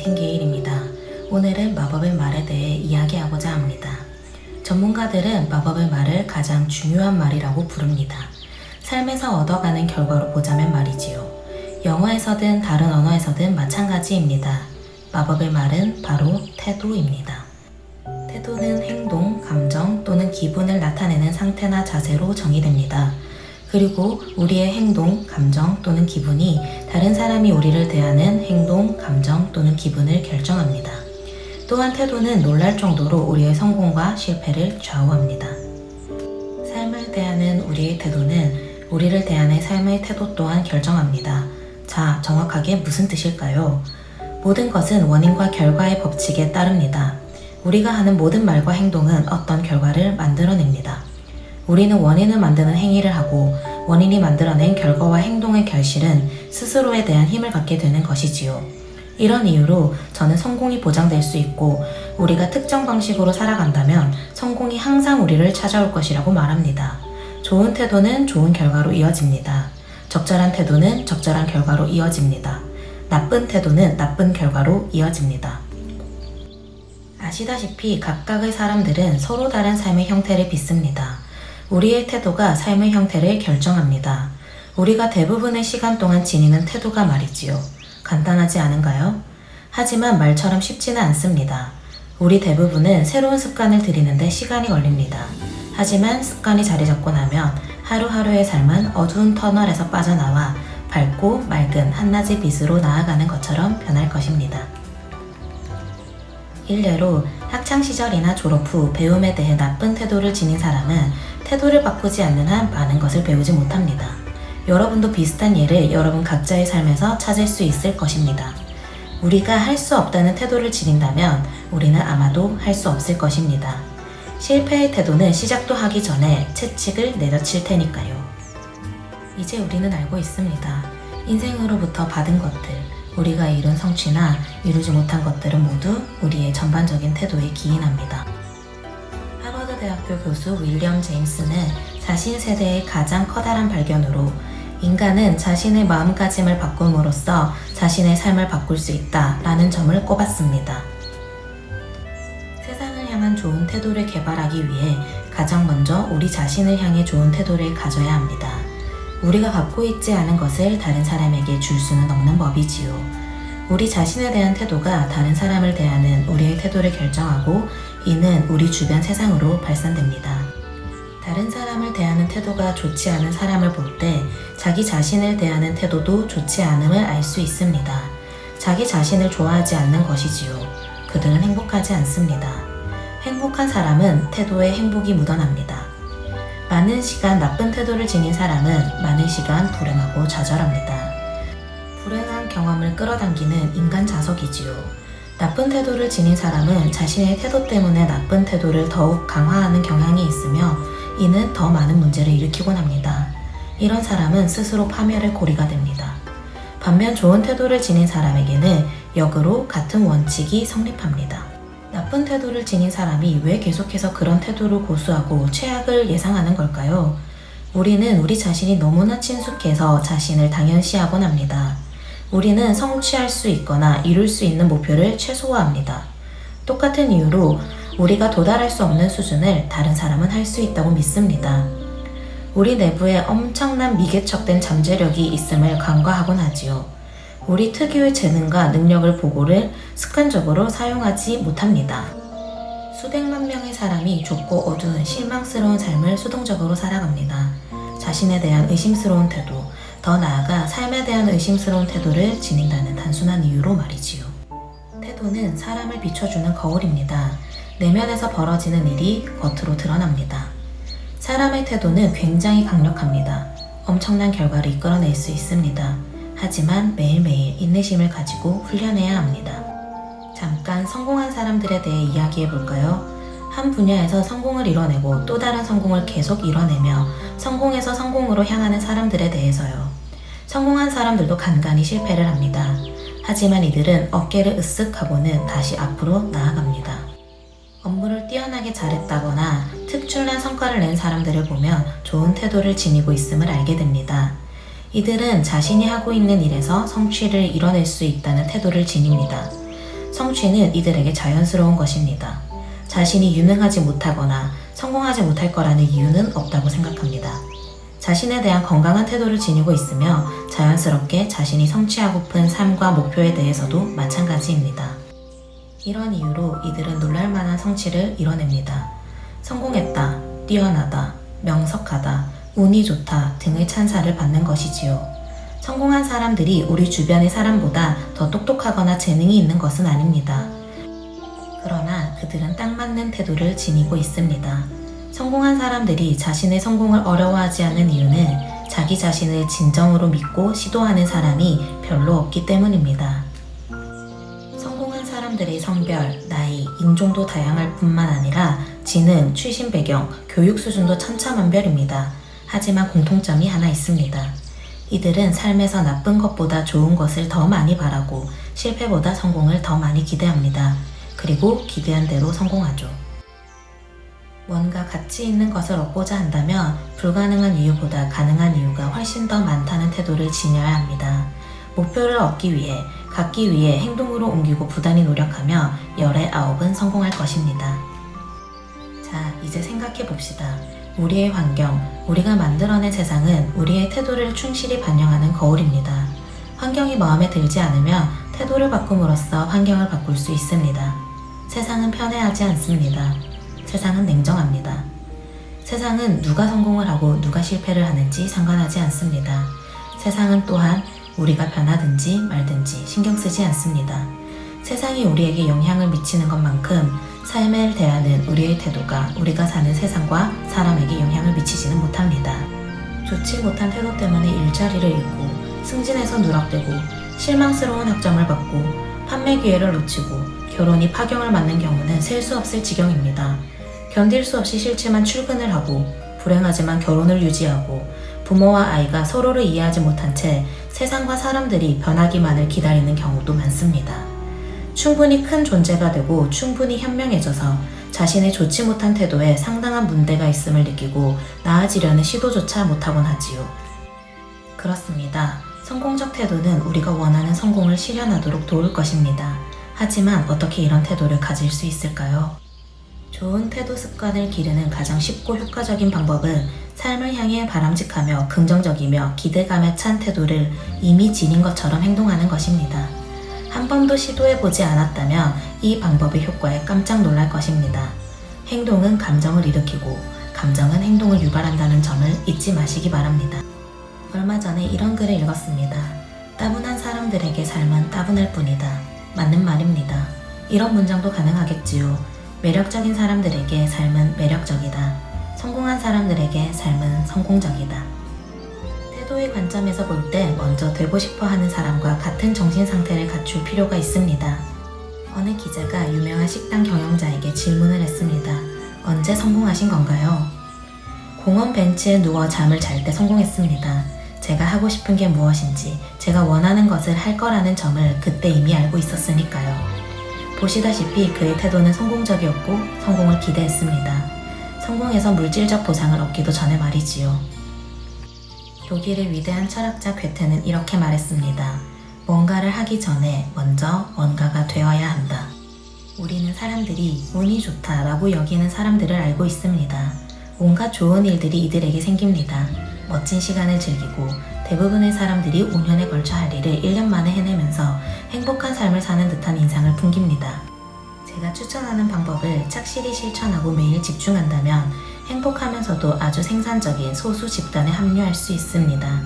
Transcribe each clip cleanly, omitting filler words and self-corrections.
생계일입니다. 오늘은 마법의 말에 대해 이야기하고자 합니다. 전문가들은 마법의 말을 가장 중요한 말이라고 부릅니다. 삶에서 얻어가는 결과로 보자면 말이지요. 영어에서든 다른 언어에서든 마찬가지입니다. 마법의 말은 바로 태도입니다. 태도는 행동, 감정 또는 기분을 나타내는 상태나 자세로 정의됩니다. 그리고 우리의 행동, 감정 또는 기분이 다른 사람이 우리를 대하는 행동, 감정 또는 기분을 결정합니다. 또한 태도는 놀랄 정도로 우리의 성공과 실패를 좌우합니다. 삶을 대하는 우리의 태도는 우리를 대하는 삶의 태도 또한 결정합니다. 자, 정확하게 무슨 뜻일까요? 모든 것은 원인과 결과의 법칙에 따릅니다. 우리가 하는 모든 말과 행동은 어떤 결과를 만들어냅니다. 우리는 원인을 만드는 행위를 하고 원인이 만들어낸 결과와 행동의 결실은 스스로에 대한 힘을 갖게 되는 것이지요. 이런 이유로 저는 성공이 보장될 수 있고 우리가 특정 방식으로 살아간다면 성공이 항상 우리를 찾아올 것이라고 말합니다. 좋은 태도는 좋은 결과로 이어집니다. 적절한 태도는 적절한 결과로 이어집니다. 나쁜 태도는 나쁜 결과로 이어집니다. 아시다시피 각각의 사람들은 서로 다른 삶의 형태를 빚습니다. 우리의 태도가 삶의 형태를 결정합니다. 우리가 대부분의 시간 동안 지니는 태도가 말이지요. 간단하지 않은가요? 하지만 말처럼 쉽지는 않습니다. 우리 대부분은 새로운 습관을 들이는데 시간이 걸립니다. 하지만 습관이 자리 잡고 나면 하루하루의 삶은 어두운 터널에서 빠져나와 밝고 맑은 한낮의 빛으로 나아가는 것처럼 변할 것입니다. 일례로 학창시절이나 졸업 후 배움에 대해 나쁜 태도를 지닌 사람은 태도를 바꾸지 않는 한 많은 것을 배우지 못합니다. 여러분도 비슷한 예를 여러분 각자의 삶에서 찾을 수 있을 것입니다. 우리가 할 수 없다는 태도를 지닌다면 우리는 아마도 할 수 없을 것입니다. 실패의 태도는 시작도 하기 전에 채찍을 내려칠 테니까요. 이제 우리는 알고 있습니다. 인생으로부터 받은 것들, 우리가 이룬 성취나 이루지 못한 것들은 모두 우리의 전반적인 태도에 기인합니다. 하버드 대학교 교수 윌리엄 제임스는 자신 세대의 가장 커다란 발견으로 인간은 자신의 마음가짐을 바꿈으로써 자신의 삶을 바꿀 수 있다라는 점을 꼽았습니다. 세상을 향한 좋은 태도를 개발하기 위해 가장 먼저 우리 자신을 향해 좋은 태도를 가져야 합니다. 우리가 갖고 있지 않은 것을 다른 사람에게 줄 수는 없는 법이지요. 우리 자신에 대한 태도가 다른 사람을 대하는 우리의 태도를 결정하고 이는 우리 주변 세상으로 발산됩니다. 다른 사람을 대하는 태도가 좋지 않은 사람을 볼 때 자기 자신을 대하는 태도도 좋지 않음을 알 수 있습니다. 자기 자신을 좋아하지 않는 것이지요. 그들은 행복하지 않습니다. 행복한 사람은 태도에 행복이 묻어납니다. 많은 시간 나쁜 태도를 지닌 사람은 많은 시간 불행하고 좌절합니다. 불행한 경험을 끌어당기는 인간 자석이지요. 나쁜 태도를 지닌 사람은 자신의 태도 때문에 나쁜 태도를 더욱 강화하는 경향이 있으며 이는 더 많은 문제를 일으키곤 합니다. 이런 사람은 스스로 파멸의 고리가 됩니다. 반면 좋은 태도를 지닌 사람에게는 역으로 같은 원칙이 성립합니다. 나쁜 태도를 지닌 사람이 왜 계속해서 그런 태도를 고수하고 최악을 예상하는 걸까요? 우리는 우리 자신이 너무나 친숙해서 자신을 당연시하곤 합니다. 우리는 성취할 수 있거나 이룰 수 있는 목표를 최소화합니다. 똑같은 이유로 우리가 도달할 수 없는 수준을 다른 사람은 할 수 있다고 믿습니다. 우리 내부에 엄청난 미개척된 잠재력이 있음을 간과하곤 하지요. 우리 특유의 재능과 능력을 보고를 습관적으로 사용하지 못합니다. 수백만 명의 사람이 좁고 어두운 실망스러운 삶을 수동적으로 살아갑니다. 자신에 대한 의심스러운 태도, 더 나아가 삶에 대한 의심스러운 태도를 지닌다는 단순한 이유로 말이지요. 태도는 사람을 비춰주는 거울입니다. 내면에서 벌어지는 일이 겉으로 드러납니다. 사람의 태도는 굉장히 강력합니다. 엄청난 결과를 이끌어낼 수 있습니다. 하지만 매일매일 인내심을 가지고 훈련해야 합니다. 잠깐 성공한 사람들에 대해 이야기해 볼까요? 한 분야에서 성공을 이뤄내고 또 다른 성공을 계속 이뤄내며 성공에서 성공으로 향하는 사람들에 대해서요. 성공한 사람들도 간간히 실패를 합니다. 하지만 이들은 어깨를 으쓱 하고는 다시 앞으로 나아갑니다. 업무를 뛰어나게 잘했다거나 특출난 성과를 낸 사람들을 보면 좋은 태도를 지니고 있음을 알게 됩니다. 이들은 자신이 하고 있는 일에서 성취를 이뤄낼 수 있다는 태도를 지닙니다. 성취는 이들에게 자연스러운 것입니다. 자신이 유능하지 못하거나 성공하지 못할 거라는 이유는 없다고 생각합니다. 자신에 대한 건강한 태도를 지니고 있으며 자연스럽게 자신이 성취하고픈 삶과 목표에 대해서도 마찬가지입니다. 이런 이유로 이들은 놀랄만한 성취를 이뤄냅니다. 성공했다, 뛰어나다, 명석하다, 운이 좋다 등의 찬사를 받는 것이지요. 성공한 사람들이 우리 주변의 사람보다 더 똑똑하거나 재능이 있는 것은 아닙니다. 그러나 그들은 딱 맞는 태도를 지니고 있습니다. 성공한 사람들이 자신의 성공을 어려워하지 않는 이유는 자기 자신을 진정으로 믿고 시도하는 사람이 별로 없기 때문입니다. 성공한 사람들의 성별, 나이, 인종도 다양할 뿐만 아니라 지능, 출신 배경, 교육 수준도 천차만별입니다. 하지만 공통점이 하나 있습니다. 이들은 삶에서 나쁜 것보다 좋은 것을 더 많이 바라고 실패보다 성공을 더 많이 기대합니다. 그리고 기대한 대로 성공하죠. 뭔가 가치 있는 것을 얻고자 한다면 불가능한 이유보다 가능한 이유가 훨씬 더 많다는 태도를 지녀야 합니다. 목표를 얻기 위해, 갖기 위해 행동으로 옮기고 부단히 노력하며 열의 9은 성공할 것입니다. 자, 이제 생각해 봅시다. 우리의 환경, 우리가 만들어낸 세상은 우리의 태도를 충실히 반영하는 거울입니다. 환경이 마음에 들지 않으면 태도를 바꿈으로써 환경을 바꿀 수 있습니다. 세상은 편애하지 않습니다. 세상은 냉정합니다. 세상은 누가 성공을 하고 누가 실패를 하는지 상관하지 않습니다. 세상은 또한 우리가 변하든지 말든지 신경 쓰지 않습니다. 세상이 우리에게 영향을 미치는 것만큼 삶을 대하는 우리의 태도가 우리가 사는 세상과 사람에게 영향을 미치지는 못합니다. 좋지 못한 태도 때문에 일자리를 잃고 승진해서 누락되고 실망스러운 학점을 받고 판매 기회를 놓치고 결혼이 파경을 맞는 경우는 셀 수 없을 지경입니다. 견딜 수 없이 싫지만 출근을 하고 불행하지만 결혼을 유지하고 부모와 아이가 서로를 이해하지 못한 채 세상과 사람들이 변하기만을 기다리는 경우도 많습니다. 충분히 큰 존재가 되고 충분히 현명해져서 자신의 좋지 못한 태도에 상당한 문제가 있음을 느끼고 나아지려는 시도조차 못하곤 하지요. 그렇습니다. 성공적 태도는 우리가 원하는 성공을 실현하도록 도울 것입니다. 하지만 어떻게 이런 태도를 가질 수 있을까요? 좋은 태도 습관을 기르는 가장 쉽고 효과적인 방법은 삶을 향해 바람직하며 긍정적이며 기대감에 찬 태도를 이미 지닌 것처럼 행동하는 것입니다. 한 번도 시도해보지 않았다면 이 방법의 효과에 깜짝 놀랄 것입니다. 행동은 감정을 일으키고 감정은 행동을 유발한다는 점을 잊지 마시기 바랍니다. 얼마 전에 이런 글을 읽었습니다. 따분한 사람들에게 삶은 따분할 뿐이다. 맞는 말입니다. 이런 문장도 가능하겠지요. 매력적인 사람들에게 삶은 매력적이다. 성공한 사람들에게 삶은 성공적이다. 태도의 관점에서 볼 때 먼저 되고 싶어 하는 사람과 같은 정신 상태를 갖출 필요가 있습니다. 어느 기자가 유명한 식당 경영자에게 질문을 했습니다. 언제 성공하신 건가요? 공원 벤치에 누워 잠을 잘 때 성공했습니다. 제가 하고 싶은 게 무엇인지, 제가 원하는 것을 할 거라는 점을 그때 이미 알고 있었으니까요. 보시다시피 그의 태도는 성공적이었고 성공을 기대했습니다. 성공해서 물질적 보상을 얻기도 전에 말이지요. 독일의 위대한 철학자 괴테는 이렇게 말했습니다. 뭔가를 하기 전에 먼저 뭔가가 되어야 한다. 우리는 사람들이 운이 좋다라고 여기는 사람들을 알고 있습니다. 온갖 좋은 일들이 이들에게 생깁니다. 멋진 시간을 즐기고 대부분의 사람들이 5년에 걸쳐 할 일을 1년 만에 해내면서 행복한 삶을 사는 듯한 인상을 풍깁니다. 제가 추천하는 방법을 착실히 실천하고 매일 집중한다면 행복하면서도 아주 생산적인 소수 집단에 합류할 수 있습니다.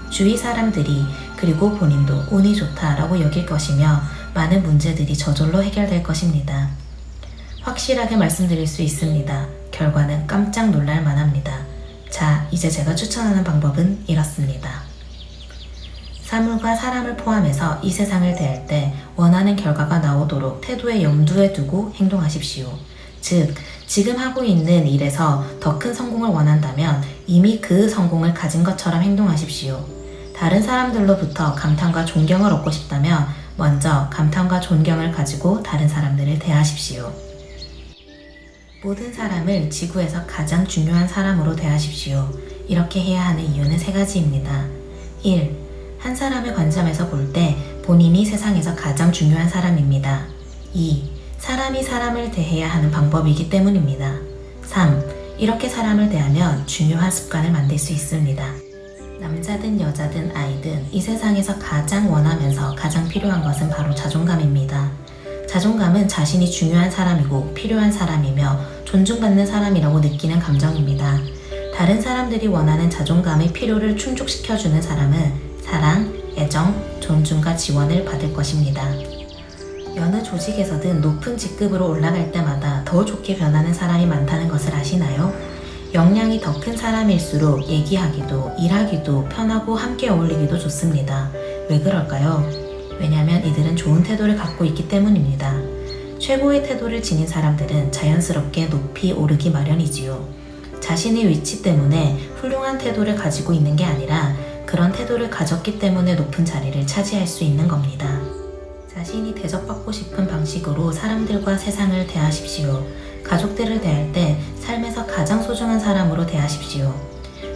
주위 사람들이 그리고 본인도 운이 좋다라고 여길 것이며 많은 문제들이 저절로 해결될 것입니다. 확실하게 말씀드릴 수 있습니다. 결과는 깜짝 놀랄 만합니다. 자, 이제 제가 추천하는 방법은 이렇습니다. 사물과 사람을 포함해서 이 세상을 대할 때 원하는 결과가 나오도록 태도에 염두에 두고 행동하십시오. 즉, 지금 하고 있는 일에서 더 큰 성공을 원한다면 이미 그 성공을 가진 것처럼 행동하십시오. 다른 사람들로부터 감탄과 존경을 얻고 싶다면 먼저 감탄과 존경을 가지고 다른 사람들을 대하십시오. 모든 사람을 지구에서 가장 중요한 사람으로 대하십시오. 이렇게 해야 하는 이유는 3가지입니다. 1. 한 사람의 관점에서 볼 때 본인이 세상에서 가장 중요한 사람입니다. 2. 사람이 사람을 대해야 하는 방법이기 때문입니다. 3. 이렇게 사람을 대하면 중요한 습관을 만들 수 있습니다. 남자든 여자든 아이든 이 세상에서 가장 원하면서 가장 필요한 것은 바로 자존감입니다. 자존감은 자신이 중요한 사람이고 필요한 사람이며 존중받는 사람이라고 느끼는 감정입니다. 다른 사람들이 원하는 자존감의 필요를 충족시켜주는 사람은 사랑, 애정, 존중과 지원을 받을 것입니다. 여느 조직에서든 높은 직급으로 올라갈 때마다 더 좋게 변하는 사람이 많다는 것을 아시나요? 역량이 더 큰 사람일수록 얘기하기도 일하기도 편하고 함께 어울리기도 좋습니다. 왜 그럴까요? 왜냐하면 이들은 좋은 태도를 갖고 있기 때문입니다. 최고의 태도를 지닌 사람들은 자연스럽게 높이 오르기 마련이지요. 자신의 위치 때문에 훌륭한 태도를 가지고 있는 게 아니라 그런 태도를 가졌기 때문에 높은 자리를 차지할 수 있는 겁니다. 자신이 대접받고 싶은 방식으로 사람들과 세상을 대하십시오. 가족들을 대할 때 삶에서 가장 소중한 사람으로 대하십시오.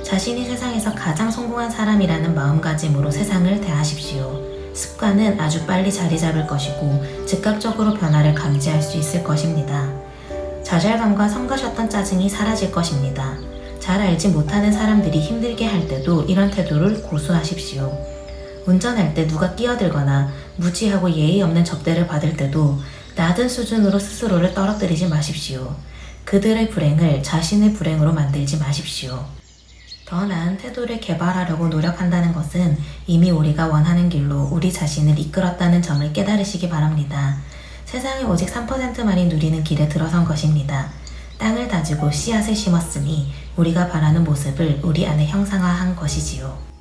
자신이 세상에서 가장 성공한 사람이라는 마음가짐으로 세상을 대하십시오. 습관은 아주 빨리 자리 잡을 것이고 즉각적으로 변화를 감지할 수 있을 것입니다. 좌절감과 성가셨던 짜증이 사라질 것입니다. 잘 알지 못하는 사람들이 힘들게 할 때도 이런 태도를 고수하십시오. 운전할 때 누가 끼어들거나 무지하고 예의 없는 접대를 받을 때도 낮은 수준으로 스스로를 떨어뜨리지 마십시오. 그들의 불행을 자신의 불행으로 만들지 마십시오. 더 나은 태도를 개발하려고 노력한다는 것은 이미 우리가 원하는 길로 우리 자신을 이끌었다는 점을 깨달으시기 바랍니다. 세상에 오직 3%만이 누리는 길에 들어선 것입니다. 땅을 다지고 씨앗을 심었으니 우리가 바라는 모습을 우리 안에 형상화한 것이지요.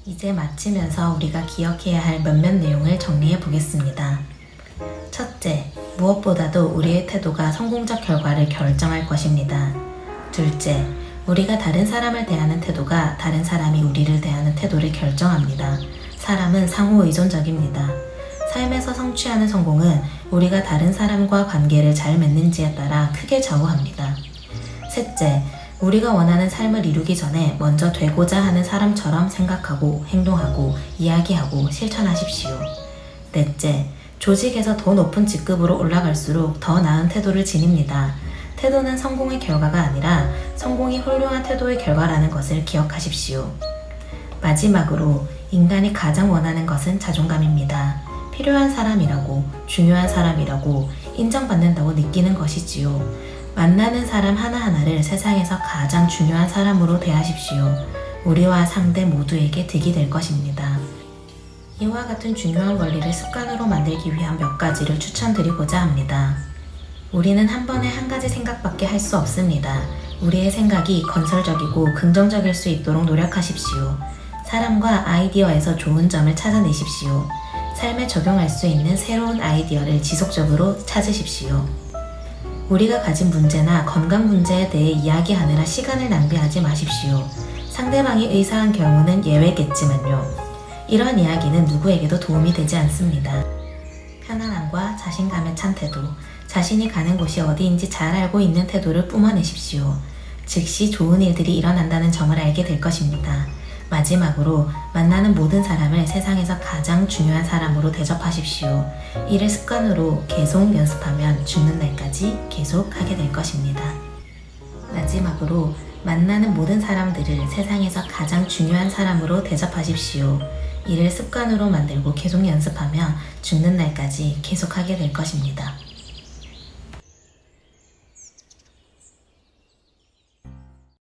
이제 마치면서 우리가 기억해야 할 몇몇 내용을 정리해 보겠습니다. 첫째, 무엇보다도 우리의 태도가 성공적 결과를 결정할 것입니다. 둘째, 우리가 다른 사람을 대하는 태도가 다른 사람이 우리를 대하는 태도를 결정합니다. 사람은 상호 의존적입니다. 삶에서 성취하는 성공은 우리가 다른 사람과 관계를 잘 맺는지에 따라 크게 좌우합니다. 셋째, 우리가 원하는 삶을 이루기 전에 먼저 되고자 하는 사람처럼 생각하고 행동하고 이야기하고 실천하십시오. 넷째, 조직에서 더 높은 직급으로 올라갈수록 더 나은 태도를 지닙니다. 태도는 성공의 결과가 아니라 성공이 훌륭한 태도의 결과라는 것을 기억하십시오. 마지막으로 인간이 가장 원하는 것은 자존감입니다. 필요한 사람이라고, 중요한 사람이라고 인정받는다고 느끼는 것이지요. 만나는 사람 하나하나를 세상에서 가장 중요한 사람으로 대하십시오. 우리와 상대 모두에게 득이 될 것입니다. 이와 같은 중요한 원리를 습관으로 만들기 위한 몇 가지를 추천드리고자 합니다. 우리는 한 번에 한 가지 생각밖에 할 수 없습니다. 우리의 생각이 건설적이고 긍정적일 수 있도록 노력하십시오. 사람과 아이디어에서 좋은 점을 찾아내십시오. 삶에 적용할 수 있는 새로운 아이디어를 지속적으로 찾으십시오. 우리가 가진 문제나 건강 문제에 대해 이야기하느라 시간을 낭비하지 마십시오. 상대방이 의사한 경우는 예외겠지만요. 이런 이야기는 누구에게도 도움이 되지 않습니다. 편안함과 자신감에 찬 태도, 자신이 가는 곳이 어디인지 잘 알고 있는 태도를 뿜어내십시오. 즉시 좋은 일들이 일어난다는 점을 알게 될 것입니다. 마지막으로 만나는 모든 사람을 세상에서 가장 중요한 사람으로 대접하십시오. 이를 습관으로 계속 연습하면 죽는 날까지 계속 하게 될 것입니다. 마지막으로 만나는 모든 사람들을 세상에서 가장 중요한 사람으로 대접하십시오. 이를 습관으로 만들고 계속 연습하면 죽는 날까지 계속 하게 될 것입니다.